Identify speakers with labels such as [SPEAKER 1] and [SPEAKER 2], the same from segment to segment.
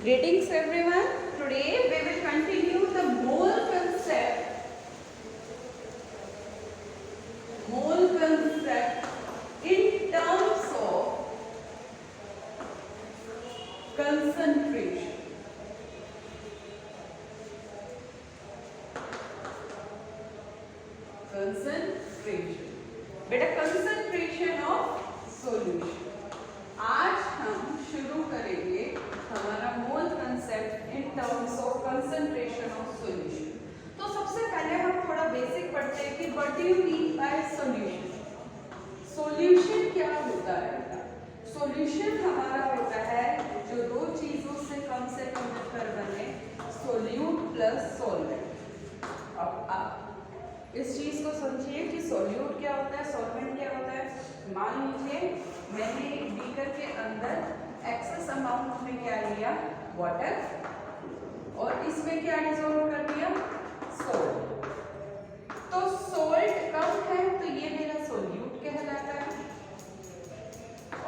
[SPEAKER 1] Greetings everyone. Today we will continue the mole concept. Mole concept in terms of concentration. Concentration. बेटा concentration of solution. आज हम शुरू करेंगे हमारा मोल concept in terms of concentration of solution. तो सबसे पहले हम थोड़ा बेसिक पढ़ते हैं कि what do you mean by solution. Solution क्या होता है? सॉल्यूशन हमारा होता है जो दो चीजों से कम मिलकर बने, सोल्यूट प्लस सॉल्वेंट। अब आप इस चीज को समझिए कि सोल्यूट क्या होता है, सॉल्वेंट क्या होता है। मान लीजिए मैंने एक बीकर के अंदर एक्सेस अमाउंट में क्या लिया, वाटर, और इसमें क्या डिसॉल्व कर दिया, सोल्ट। तो सोल्ट कम है तो ये मेरा सोल्यूट कहलाता है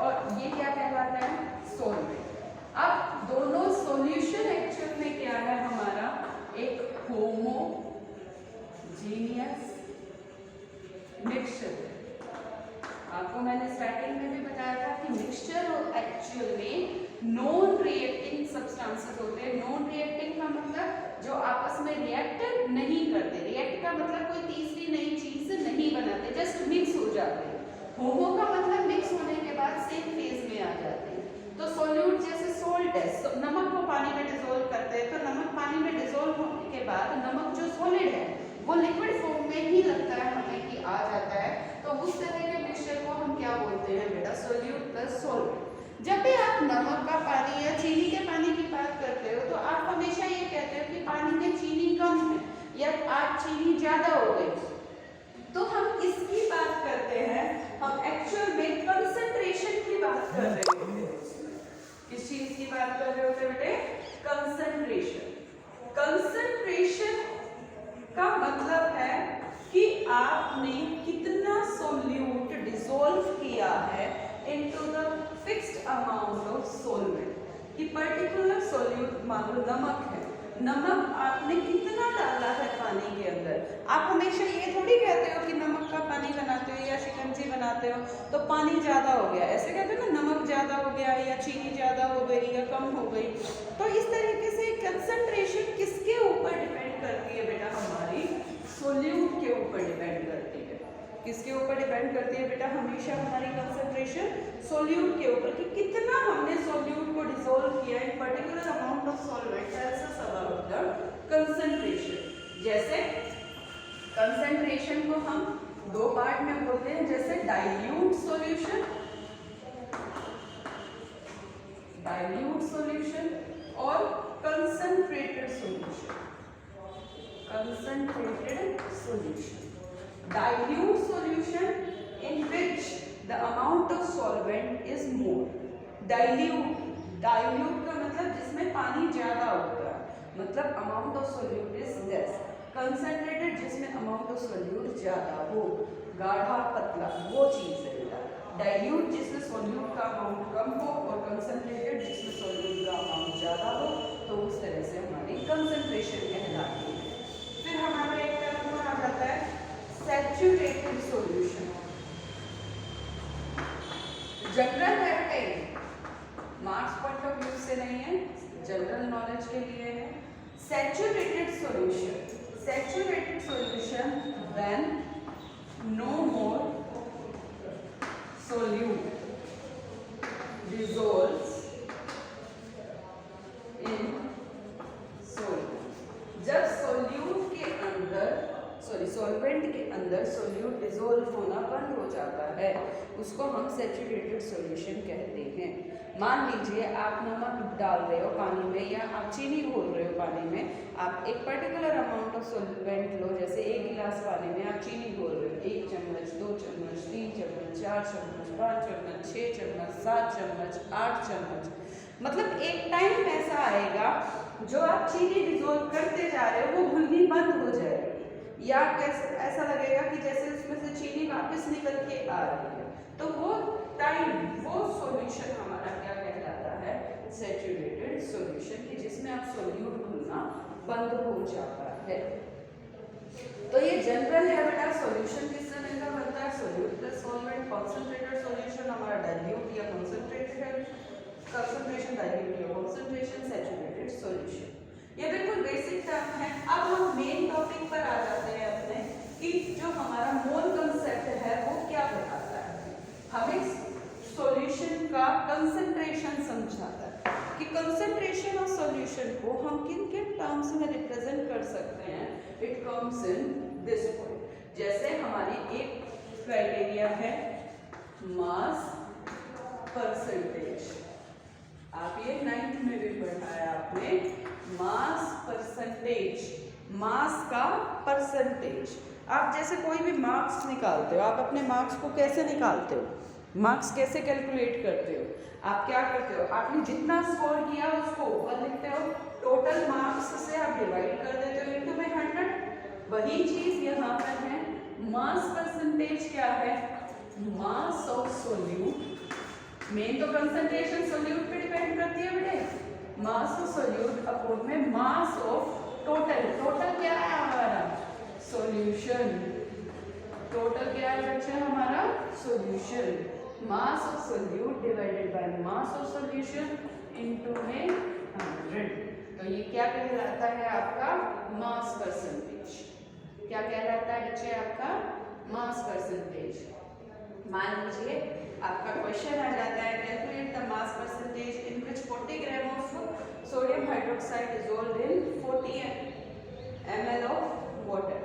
[SPEAKER 1] और ये क्या कहलाता है, सॉल्वेंट। अब दोनों सॉल्यूशन एक्चुअल में क्या है हमारा, एक होमोजीनियस मिक्सचर। आपको मैंने स्टार्टिंग में भी बताया था कि मिक्सचर एक्चुअल में नॉन रिएक्टिंग सब्सटेंसेस होते हैं। नॉन रिएक्टिंग का मतलब जो आपस में रिएक्ट नहीं करते। रिएक्ट का मतलब कोई तीसरी नई चीज नहीं बनाते, जस्ट मिक्स हो जाते हैं। होमो का मतलब मिक्स होने के बाद सेम फेज में आ जाते हैं। तो सॉल्यूट जैसे सोल्ट है, नमक को पानी में डिसॉल्व करते हैं, तो नमक पानी में डिसॉल्व होने के बाद नमक जो सॉलिड है वो लिक्विड फॉर्म में ही लगता है हमें कि आ जाता है। तो उस तरह के मिक्सचर को हम क्या बोलते हैं बेटा, सोल्यूट प्लस सॉल्वेंट। जब भी आप नमक का पानी या चीनी के पानी की बात करते हो तो आप हमेशा ये कहते हो कि पानी में चीनी कम है या आज चीनी ज्यादा हो गई। तो हम इसकी बात करते हैं, हम एक्चुअल में कंसंट्रेशन की बात कर रहे होते हैं। किस चीज की बात कर रहे होते हैं बेटे, कंसंट्रेशन। कंसंट्रेशन का मतलब है कि आपने कितना सोल्यूट डिसॉल्व किया है into the fixed amount of solvent. कि पर्टिकुलर सोल्यूट, मान लो नमक है, नमक आपने कितना डाला है पानी के अंदर। आप हमेशा ये थोड़ी कहते हो कि नमक का पानी बनाते हो या शिकंजी बनाते हो तो पानी ज्यादा हो गया, ऐसे कहते हो ना, नमक ज्यादा हो गया या चीनी ज्यादा हो गई या कम हो गई। तो इस तरीके से कंसंट्रेशन किसके ऊपर डिपेंड करती है बेटा, हमारी सोल्यूट के ऊपर डिपेंड करती है। किसके ऊपर डिपेंड करती है बेटा, हमेशा हमारी कंसंट्रेशन सोल्यूट के ऊपर, कि कितना हमने सोल्यूट को डिसॉल्व किया इन particular amount of solvent that's about the concentration. जैसे कंसंट्रेशन को हम दो पार्ट में बोलते हैं, जैसे डाइल्यूट सॉल्यूशन, डाइल्यूट सॉल्यूशन और concentrated solution. Concentrated solution. Dilute solution in which the amount of solvent is more. Dilute, dilute का मतलब जिसमें पानी ज्यादा होता है, मतलब amount of solute is less. Concentrated जिसमें amount of solute ज्यादा हो, गाढ़ा पतला, वो चीज है बेटा। Dilute जिसमें solute का amount कम हो और concentrated जिसमें solute का amount ज्यादा हो, तो उस तरह से हमारी concentration कहलाती है। फिर हमारा एक टर्म आ जाता है सैचुरेटेड सॉल्यूशन। जनरल है बेटा, मार्क्स पॉइंट ऑफ व्यू से नहीं है, जनरल नॉलेज के लिए है। Saturated solution, saturated solution when no more solute dissolves in solvent। जब सोल्यूट के अंदर, सॉल्वेंट के अंदर सोल्यूट डिसॉल्व होना बंद हो जाता है, उसको हम सैचुरेटेड सॉल्यूशन कहते हैं। मान लीजिए आप नमक डाल रहे हो पानी में या आप चीनी घोल रहे हो पानी में, आप एक पर्टिकुलर अमाउंट ऑफ सॉल्वेंट लो, जैसे एक गिलास पानी में आप चीनी घोल रहे हो, 1 चम्मच, 2 चम्मच, 3 चम्मच, 4 चम्मच, 5 चम्मच, 6 चम्मच, 7 चम्मच, 8 चम्मच। मतलब एक टाइम ऐसा आएगा जो आप चीनी डिसॉल्व करते जा रहे हो वो घुलनी बंद हो जाएगी, या कैसे ऐसा लगेगा कि जैसे उसमें से चीनी वापस निकल के आ रही है। तो वो टाइम, वो सॉल्यूशन हमारा क्या कहलाता है, सैचुरेटेड सॉल्यूशन बंद हो जाता है। तो ये जनरल है बेटा। सॉल्यूशन किस तरह का बनता है? Solute plus solvent, concentrated solution हमारा डाइल्यूट या कॉन्सेंट्रेटेड है, कंसंट्रेशन डाइल्यूट या कॉन्सेंट्रेशन, सैचुरेटेड सॉल्यूशन। ये बिल्कुल बेसिक टर्म है। अब हम मेन टॉपिक पर आ जाते हैं अपने कि जो हमारा मोल कंसेप्ट है वो क्या बताता है। हमें सॉल्यूशन का कंसंट्रेशन समझाता है कि कंसंट्रेशन ऑफ सॉल्यूशन को हम किन किन टर्म्स में रिप्रेजेंट कर सकते हैं। It comes in this point. जैसे हमारी एक क्राइटेरिया है मास परसेंटेज, आप ये 9th में भी पढ़ा है आपने, मास परसेंटेज, मास का परसेंटेज। आप जैसे कोई भी मार्क्स निकालते हो, आप अपने मार्क्स को कैसे निकालते हो, मार्क्स कैसे कैलकुलेट करते हो? आप क्या करते हो, आपने जितना स्कोर किया उसको ऊपर लिखते हो, टोटल मार्क्स से आप डिवाइड कर देते हो इनटू में 100। वही चीज यहाँ पर है। मास परसेंटेज क्या है? मास ऑफ सोल्यूट। मेन तो कंसंट्रेशन सोल्यूट पे डिपेंड करती है बेटे। मास ऑफ सोल्यूट अपॉन में मास ऑफ टोटल। टोटल क्या है हमारा? सॉल्यूशन। टोटल क्या है बच्चे हमारा? Solution. Mass of solute divided by mass of solution into में 100। तो ये क्या कहलाता है आपका? Mass percentage. क्या कहलाता है बच्चे आपका? Mass percentage. मान लीजिए आपका क्वेश्चन आ जाता है, calculate the mass percentage in which 40 gram of sodium hydroxide dissolved in 40 ml of water.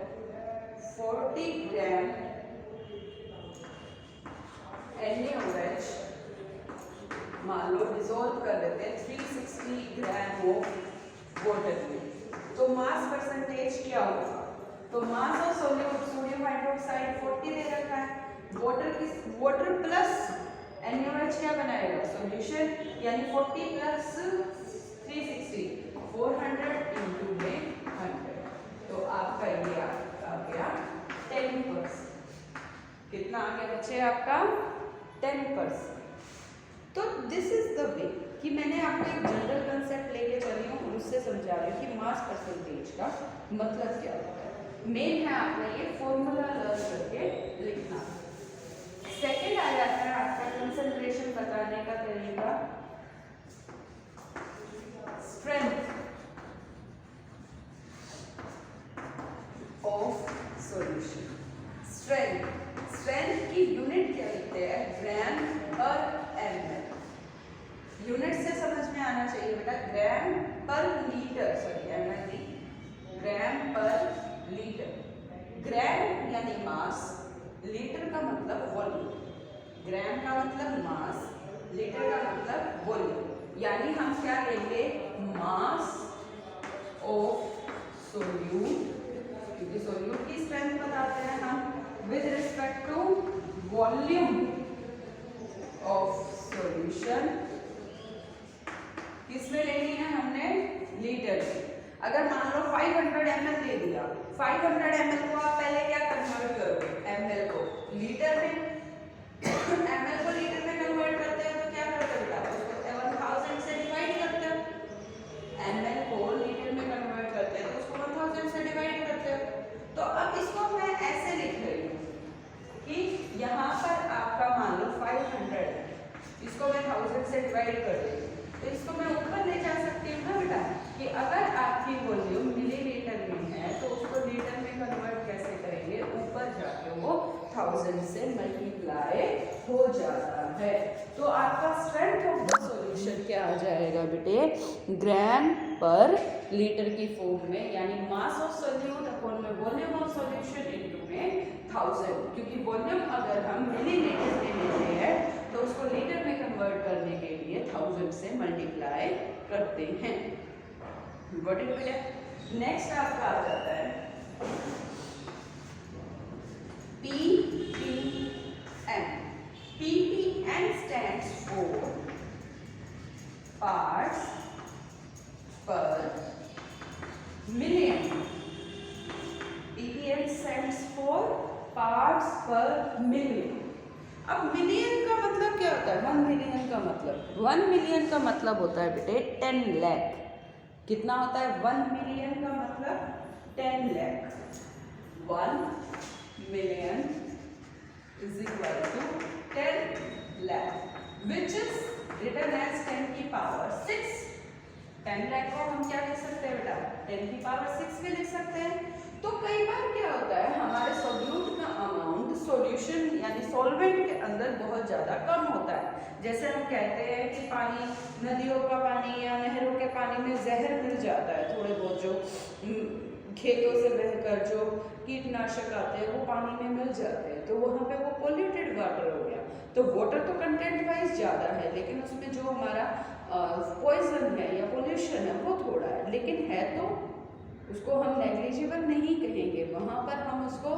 [SPEAKER 1] 40 gram NaOH मान लो डिसॉल्व कर देते हैं 360 ग्राम ऑफ वाटर में, तो मास परसेंटेज क्या होगा? तो मास ऑफ सोडियम हाइड्रोक्साइड 40 दे रखा है, वाटर प्लस NaOH क्या बनाएगा? सॉल्यूशन, यानी 40 प्लस 360 400 इनटू में 100। तो आपका ये आ गया 10%। कितना आ गया बच्चे आपका? 10%। तो दिस इज द वे कि मैंने आपको एक जनरल कंसेप्ट लेके चली हूँ और उससे समझा रही हूँ कि मास परसेंटेज का मतलब क्या होता है। मेन है आपने ये फॉर्मूला लर्न करके लिखना। सेकंड आ जाता है आपका कंसंट्रेशन बताने का तरीका। Strength of solution. स्ट्रेंथ की यूनिट क्या लिखते हैं? ग्राम पर ml। यूनिट से समझ में आना चाहिए बेटा, ग्राम पर लीटर, सॉरी ml नहीं, ग्राम पर लीटर। ग्राम यानी मास, लीटर का मतलब वॉल्यूम। ग्राम का मतलब मास, लीटर का मतलब वॉल्यूम। यानी हम क्या लेंगे? मास ऑफ सोल्यूट, क्योंकि सोल्यूट की स्ट्रेंथ बताते हैं हम with respect to volume of solution. किसमें लेनी है हमने? लीटर में। अगर मान लो 500 ml दे दिया, 500 ml को आप पहले क्या कन्वर्ट करोगे? ml को लीटर में। ml को लीटर में कन्वर्ट करते हैं तो क्या करते बेटा? उसको 1000 से डिवाइड करते हैं। ml को लीटर में कन्वर्ट करते हैं तो उसको 1000 से डिवाइड करते हैं। तो अब इसको मैं ऐसे लिख रही हूँ कि यहाँ पर आपका मान लो 500 है, इसको मैं 1000 से डिवाइड कर रही हूँ, तो इसको मैं ऊपर ले जा सकती हूँ ना बेटा, कि अगर आपकी वॉल्यूम मिलीलीटर में है तो उसको लीटर में कन्वर्ट कैसे करेंगे? ऊपर जाके वो 1000 से मल्टीप्लाई हो जाता है। तो आपका स्ट्रेंथ ऑफ द सॉल्यूशन क्या आ जाएगा बेटे? ग्राम पर लीटर की फॉर्म में, यानी मास ऑफ सोल्यूट अपॉन में वॉल्यूम ऑफ सॉल्यूशन इनटू में 1000। क्योंकि वॉल्यूम अगर हम मिलीलीटर में लेते हैं तो उसको लीटर में कन्वर्ट करने के लिए 1000 से मल्टीप्लाई करते हैं। व्हाट इट बेटा? नेक्स्ट आपका आ जाता है ppm। ppm stands for parts per million। ppm stands for parts per million। अब मिलियन का मतलब क्या होता है? 1 मिलियन का मतलब, 1 मिलियन का मतलब होता है बेटे 10 लाख। कितना होता है 1 मिलियन का मतलब 10 lakh. 1 million is equal to 10 lakh which is written as 10 की पावर 6। 10 लाख को हम क्या लिख सकते हैं बेटा 10 की पावर 6 भी लिख सकते हैं। तो कई बार क्या होता है हमारे सोल्यूट का अमाउंट सॉल्यूशन यानी सॉल्वेंट के अंदर बहुत ज़्यादा कम होता है। जैसे हम कहते हैं कि पानी नदियों का पानी या नहरों के पानी में जहर मिल जाता है, थोड़े बहुत जो खेतों से बहकर जो कीटनाशक आते हैं वो पानी में मिल जाते हैं, तो वहाँ पे वो पोल्यूटेड वाटर हो गया। तो वाटर तो कंटेंट वाइज ज़्यादा है लेकिन उसमें जो हमारा पॉइजन है या पोल्यूशन है वो थोड़ा है, लेकिन है तो उसको हम नेग्लिजिबल नहीं कहेंगे, वहाँ पर हम उसको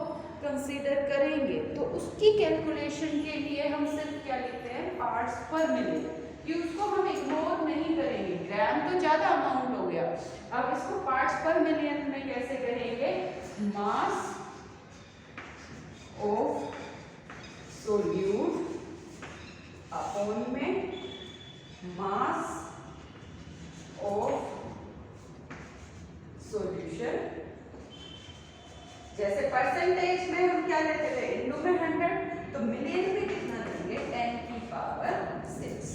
[SPEAKER 1] कंसीडर करेंगे। तो उसकी कैलकुलेशन के लिए हम सिर्फ क्या लिखते हैं पार्ट्स पर मिलियन, कि उसको हम इग्नोर नहीं करेंगे। ग्राम तो ज़्यादा अमाउंट हो गया, अब इसको पार्ट्स पर मिलियन में कैसे करेंगे, मास ऑफ सोल्यूट अपॉन में मास ऑफ सॉल्यूशन। जैसे परसेंटेज में हम क्या लेते थे इंटू में 100, तो मिलियन में कितना देंगे 10 की पावर 6।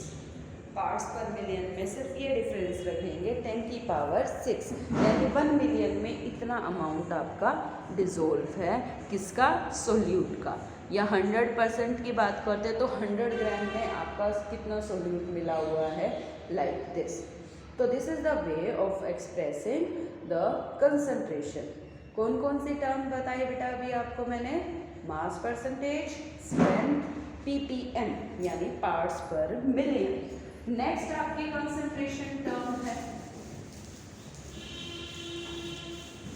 [SPEAKER 1] पार्ट्स पर मिलियन में सिर्फ ये डिफरेंस रखेंगे 10 की पावर 6, यानी 1 मिलियन में इतना अमाउंट आपका डिसॉल्व है किसका सोल्यूट का। या 100% की बात करते हैं तो 100 ग्राम में आपका कितना सोल्यूट मिला हुआ है लाइक दिस। तो this is the way of expressing the concentration. कौन कौन सी टर्म बताई बेटा अभी आपको मैंने, मास परसेंटेज, स्ट्रेंथ, ppm यानी पार्ट्स पर मिलियन। नेक्स्ट आपकी कंसंट्रेशन टर्म है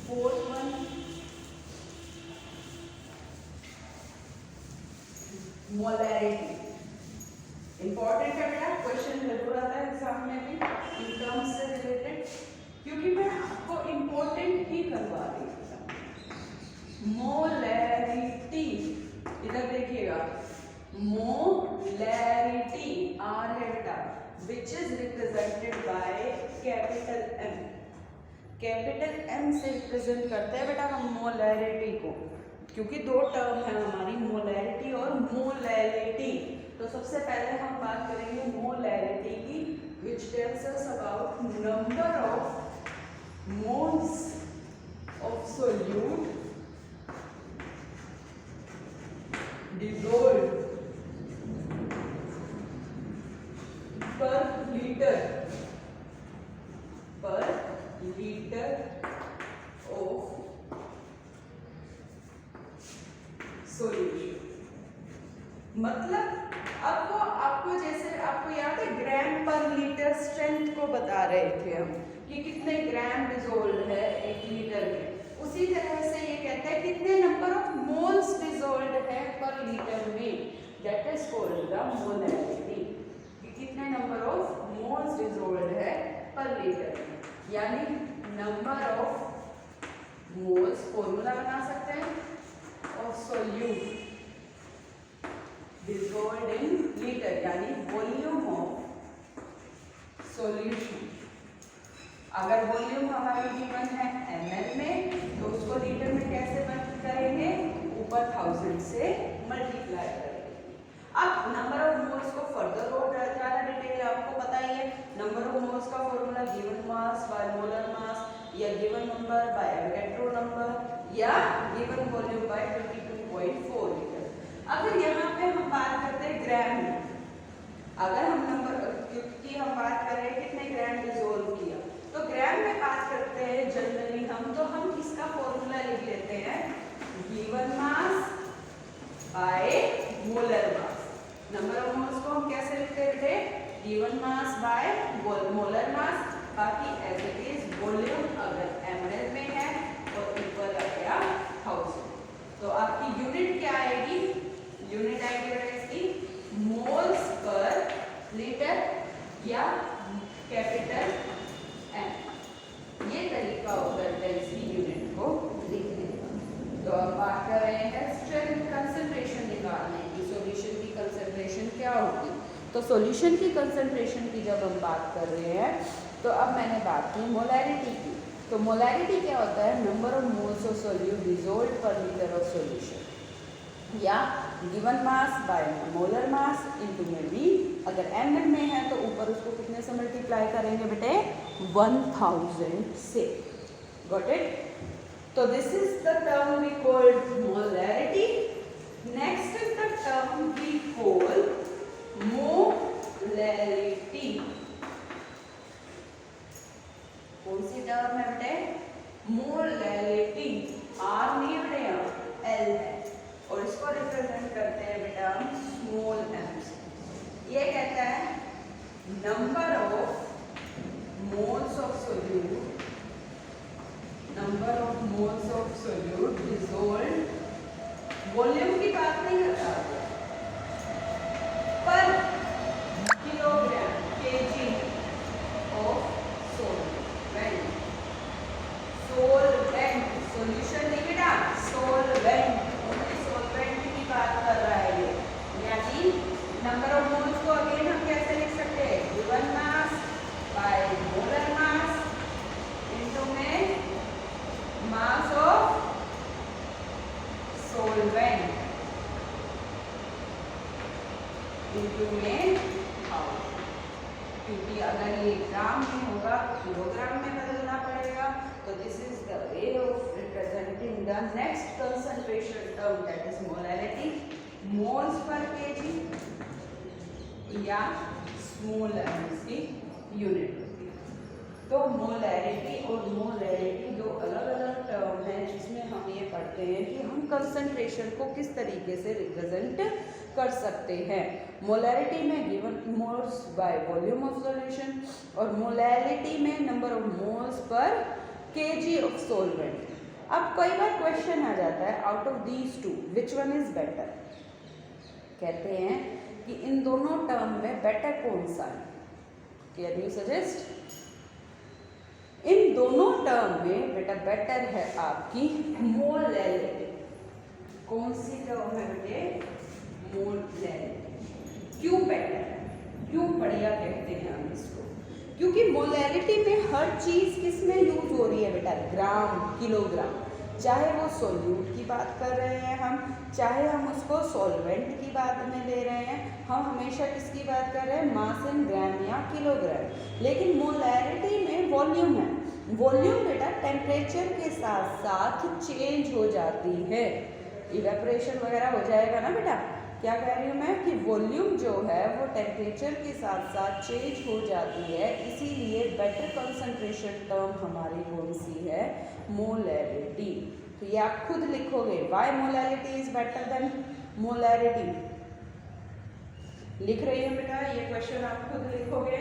[SPEAKER 1] फोर्थ वन, मोलैरिटी। इंपॉर्टेंट है बेटा, क्वेश्चन जरूर आता है एग्जाम में भी इन टर्म्स से रिलेटेड, क्योंकि मैं आपको इंपॉर्टेंट ही करवा रही हूँ। मोलैरिटी, इधर देखिएगा, मोलैरिटी आर है बेटा which is represented by capital M. Capital M से रिप्रेजेंट करते हैं बेटा हम मोलैरिटी को, क्योंकि दो टर्म है हमारी मोलैरिटी और मोलैलिटी। तो सबसे पहले हम बात करेंगे मोलैरिटी की, which tells us about number of moles of solute dissolved per liter of solution। मतलब अब वो आपको जैसे आपको याद है ग्राम पर लीटर स्ट्रेंथ को बता रहे थे हम कि कितने ग्राम डिसॉल्व है 1 लीटर में, उसी तरह से ये कहते हैं कितने नंबर ऑफ मोल्स डिसॉल्व है पर लीटर में, that is called the molarity. कितने नंबर ऑफ मोल्स डिसॉल्व है पर लीटर में, यानी नंबर ऑफ मोल्स फॉर्मूला बना सकते हैं और सोल्यूट dissolved in liter यानी वॉल्यूम ऑफ सॉल्यूशन। अगर वॉल्यूम हमारी गिवन है ml में तो उसको लीटर में कैसे करेंगे, ऊपर 1000 से मल्टीप्लाई करेंगे। अब नंबर ऑफ मोल्स को फर्दर और ज़्यादा डिटेल आपको पता ही है। नंबर ऑफ मोल्स का formula given mass by molar mass या given number by Avogadro number या गिवन वॉल्यूम बाय 22.4 लीटर। अगर यहाँ पे हम बात करते हैं ग्राम में, अगर हम नंबर की हम बात कर रहे हैं कितने ग्राम डिसॉल्व किया, तो ग्राम में बात करते हैं जनरली हम, तो हम इसका फॉर्मूला लिख लेते हैं given mass by molar mass. Number of moles को हम कैसे लिखते थे, गिवन मास बाय मोलर मास, बाकी एज इट इज वॉल्यूम अगर ml में है और इक्वल आ गया 1000। तो आपकी यूनिट क्या आएगी, यूनिट आएगी इसकी मोल्स पर लीटर या कैपिटल एम। ये तरीका होता है इसकी यूनिट को लिखने का। तो अब बात कर रहे हैं स्ट्रेंथ कंसंट्रेशन निकालने की, सॉल्यूशन की कंसंट्रेशन क्या होगी। तो सॉल्यूशन की कंसंट्रेशन की जब हम बात कर रहे हैं तो अब मैंने बात की मोलैरिटी की। तो मोलैरिटी क्या होता है? Number of moles of solute dissolved पर लीटर ऑफ सॉल्यूशन, या given mass by molar mass into में v। अगर ml में है तो ऊपर उसको कितने से मल्टीप्लाई करेंगे बेटे? 1000 से। Got it? तो this is the term we called molarity. Next is the term we call molarity. कौन सी टर्म है बेटे? मोलैरिटी। आर नहीं है बेटे, एल है, और इसको रिप्रेजेंट करते हैं बेटा स्मॉल एम से। ये कहता है number of moles of solute, number of moles of solute dissolved, volume की बात नहीं करता, पर kilogram KG of सोल्वेंट। Solvent solution नहीं बेटा, सोलवेंट, ओनली सोलवेंट की बात कर रहा है ये। यानी नंबर ऑफ मोल्स को अगेन हम कैसे लिख सकते हैं? Given mass by molar mass into में मास ऑफ सोलवेंट इनटू में पाउंड। क्योंकि अगर ये ग्राम में होगा तो किलोग्राम में बदलना पड़ेगा। तो this is the way of representing the next concentration term, that is molarity. Moles per KG या स्मॉल एम की यूनिट होती है। तो मोलैरिटी और मोलैरिटी दो अलग अलग टर्म हैं जिसमें हम ये पढ़ते हैं कि हम कंसंट्रेशन को किस तरीके से रिप्रेजेंट कर सकते हैं। मोलैरिटी में given moles by volume of solution, और मोलैरिटी में number of moles per KG of solvent. अब कई बार क्वेश्चन आ जाता है, out of these two which one is better? कहते हैं कि इन दोनों टर्म में बेटर कौन सा है? Can you suggest? इन दोनों टर्म में बेटा बेटर है आपकी मोलैरिटी। कौन सी टर्म है बेटे? मोलैरिटी। क्यों बेटर है, क्यों बढ़िया कहते हैं हम इसको? क्योंकि मोलैरिटी में हर चीज किस में यूज हो रही है बेटा? ग्राम, किलोग्राम। चाहे वो सोल्यूट की बात कर रहे हैं हम, चाहे हम उसको सॉल्वेंट की बात में ले रहे हैं, हम हमेशा किसकी बात कर रहे हैं? मास इन ग्राम या किलोग्राम। लेकिन मोलैरिटी में वॉल्यूम है। वॉल्यूम बेटा टेम्परेचर के साथ साथ चेंज हो जाती है। इवेपोरेशन वगैरह हो जाएगा ना बेटा। क्या कह रही हूँ मैं कि वॉल्यूम जो है वो टेम्परेचर के साथ साथ चेंज हो जाती है। इसीलिए बेटर कंसंट्रेशन टर्म हमारी कौन सी है? मोलैरिटी। तो ये आप खुद लिखोगे, why molarity is better than molarity. लिख रही है बेटा, ये क्वेश्चन आप खुद लिखोगे।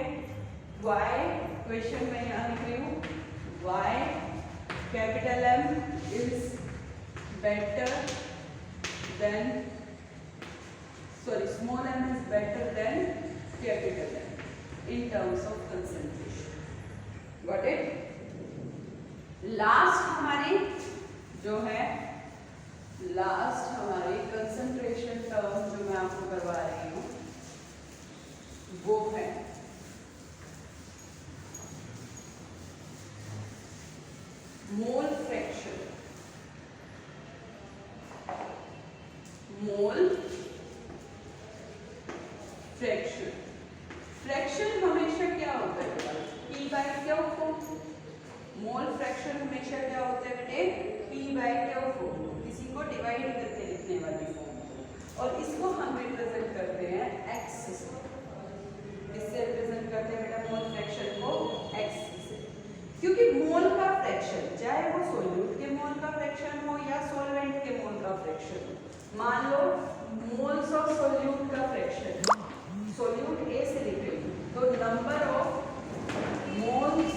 [SPEAKER 1] व्हाई, क्वेश्चन में यहाँ लिख रही हूँ, why capital M is better than, sorry, small m is better than capital M in terms of concentration. Got it? Last हमारी जो है, लास्ट हमारी कंसंट्रेशन टर्म जो मैं आपको करवा रही हूँ वो है mole fraction. Mole fraction. Fraction हमेशा क्या होता है? P by Q form. Mole fraction हमेशा क्या होता है बेटे? P बाय क्यू फॉर्म, किसी को डिवाइड करके लिखने वाली फॉर्म। और इसको हम रिप्रेजेंट करते हैं x से। किससे रिप्रेजेंट करते हैं बेटा मोल फ्रैक्शन को? x से। क्योंकि मोल का फ्रैक्शन, चाहे वो सोल्यूट के मोल का फ्रैक्शन हो या सॉल्वेंट के मोल का फ्रैक्शन हो, मान लो मोल्स ऑफ सोल्यूट का फ्रैक्शन, सोल्यूट A से लिख रही हूँ, तो number of moles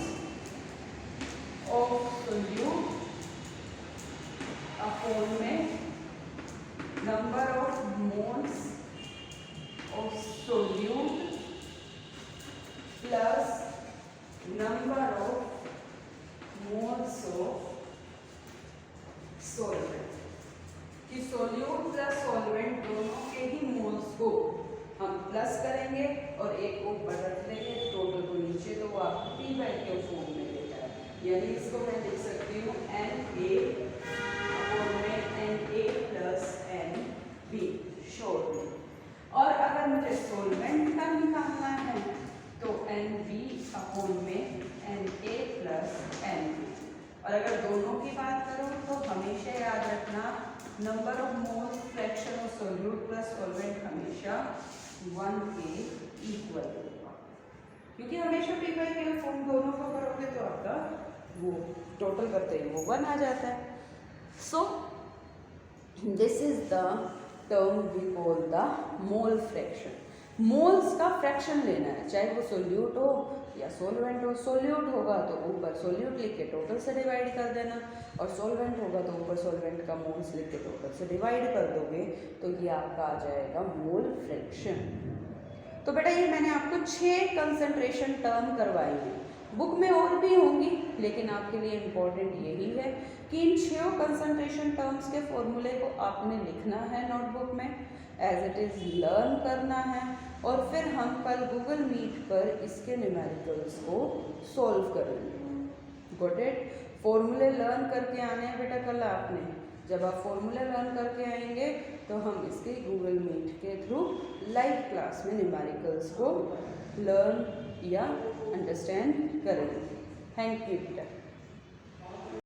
[SPEAKER 1] of solute upon में number of moles of solute plus number of moles of solvent. कि सोल्यूट प्लस सॉल्वेंट दोनों के ही मोल्स को हम प्लस करेंगे और एक को ऊपर रख लेंगे, टोटल को नीचे तो वो आपको पी बाई क्यू फॉर्म में देता है, यानी इसको मैं लिख सकती हूँ NA अपॉन में NA प्लस NB शॉर्ट। और अगर मुझे सोलवेंट का निकालना है तो NB अपॉन में NA प्लस NB। और अगर दोनों की बात करूँ तो हमेशा याद रखना number of moles fraction of solute plus solvent हमेशा 1 के इक्वल होगा, क्योंकि हमेशा पी बाई क्यू फॉर्म दोनों को करोगे तो आपका वो टोटल करते हैं वो 1 आ जाता है। So this is the term we call the mole fraction. Moles का फ्रैक्शन लेना है, चाहे वो सोल्यूट हो या सोलवेंट हो। सोल्यूट होगा तो ऊपर सोल्यूट लिख के टोटल से डिवाइड कर देना, और सोलवेंट होगा तो ऊपर सोलवेंट का मोल्स लिख के टोटल से डिवाइड कर दोगे तो ये आपका आ जाएगा मोल फ्रैक्शन। तो बेटा ये मैंने आपको 6 कंसंट्रेशन टर्म करवाई हैं, बुक में और भी होंगी लेकिन आपके लिए इम्पोर्टेंट यही है कि इन 6 कंसंट्रेशन टर्म्स के फॉर्मूले को आपने लिखना है नोटबुक में, एज इट इज़ लर्न करना है, और फिर हम कल गूगल मीट पर इसके न्यूमेरिकल्स को सॉल्व करेंगे। Got it? फॉर्मूले लर्न करके आने हैं बेटा कल आपने। जब आप फॉर्मूले लर्न करके आएंगे तो हम इसके गूगल मीट के थ्रू लाइव क्लास में न्यूमेरिकल्स को लर्न या अंडरस्टैंड करेंगे। थैंक यू बेटा।